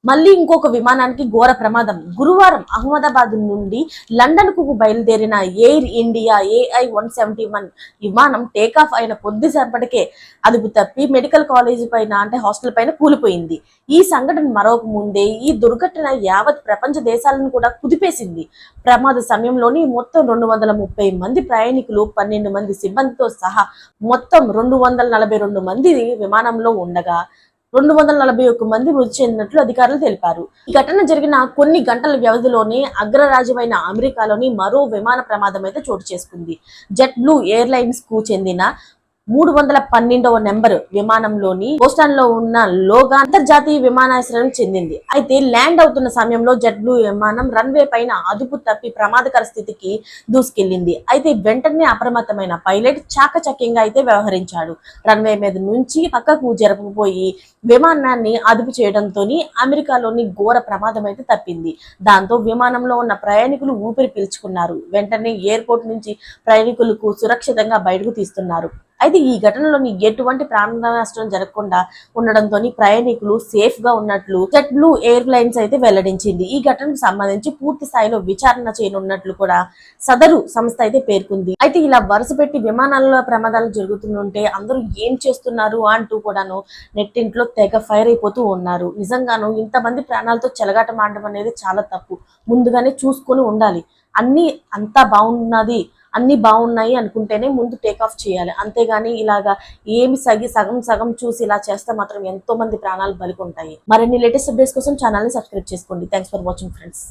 మళ్ళీ ఇంకొక విమానానికి ఘోర ప్రమాదం. గురువారం అహ్మదాబాద్ నుండి లండన్ కు బయలుదేరిన ఎయిర్ ఇండియా AI-171 విమానం టేకాఫ్ అయిన కొద్దిసేపటికే అదుపు తప్పి మెడికల్ కాలేజీ పైన హాస్టల్ పైన కూలిపోయింది. ఈ సంఘటన మరొక ముందే ఈ దుర్ఘటన యావత్ ప్రపంచ దేశాలను కూడా కుదిపేసింది. ప్రమాద సమయంలోని మొత్తం 230 మంది ప్రయాణికులు 12 మంది సిబ్బందితో సహా మొత్తం 242 మంది విమానంలో ఉండగా 241 మంది మృతి చెందినట్లు అధికారులు తెలిపారు. ఈ ఘటన జరిగిన కొన్ని గంటల వ్యవధిలోనే అగ్రరాజ్యమైన అమెరికాలోని మరో విమాన ప్రమాదం అయితే చోటు చేసుకుంది. జెట్ బ్లూ ఎయిర్లైన్స్ కు చెందిన 312వ నెంబర్ విమానంలోని బోస్టన్ లో ఉన్న లోగాన్ అంతర్జాతీయ విమానాశ్రయం చెందింది. అయితే ల్యాండ్ అవుతున్న సమయంలో జెట్ బ్లూ విమానం రన్వే పైన అదుపు తప్పి ప్రమాదకర స్థితికి దూసుకెళ్లింది. అయితే వెంటనే అప్రమత్తమైన పైలట్ చాకచక్యంగా అయితే వ్యవహరించాడు. రన్వే మీద నుంచి పక్కకు జరపబోయి విమానాన్ని అదుపు చేయడంతో అమెరికాలోని ఘోర ప్రమాదం అయితే తప్పింది. దాంతో విమానంలో ఉన్న ప్రయాణికులు ఊపిరి పీల్చుకున్నారు. వెంటనే ఎయిర్పోర్ట్ నుంచి ప్రయాణికులకు సురక్షితంగా బయటకు తీస్తున్నారు. అయితే ఈ ఘటనలోని ఎటువంటి ప్రాణ నష్టం జరగకుండా ఉండడంతో ప్రయాణికులు సేఫ్ గా ఉన్నట్లు జెట్ బ్లూ ఎయిర్లైన్స్ అయితే వెల్లడించింది. ఈ ఘటనకు సంబంధించి పూర్తి స్థాయిలో విచారణ చేయనున్నట్లు కూడా సదరు సంస్థ అయితే పేర్కొంది. అయితే ఇలా వరుస పెట్టి విమానాల్లో ప్రమాదాలు జరుగుతుంటే అందరూ ఏం చేస్తున్నారు అంటూ కూడాను నెట్టింట్లో తెగ ఫైర్ అయిపోతూ ఉన్నారు. నిజంగాను ఇంతమంది ప్రాణాలతో చెలగాటం ఆడడం అనేది చాలా తప్పు. ముందుగానే చూసుకొని ఉండాలి. అంతా బాగున్నది, అన్ని బాగున్నాయి అనుకుంటేనే ముందు టేక్ ఆఫ్ చేయాలి. అంతేగాని ఇలాగా ఏమి సగం సగం చూసి ఇలా చేస్తే మాత్రం ఎంతో మంది ప్రాణాలు బలికొంటాయి. మరిన్ని లేటెస్ట్ అప్డేట్స్ కోసం ఛానల్ ని సబ్స్క్రైబ్ చేసుకోండి. Thanks for watching friends.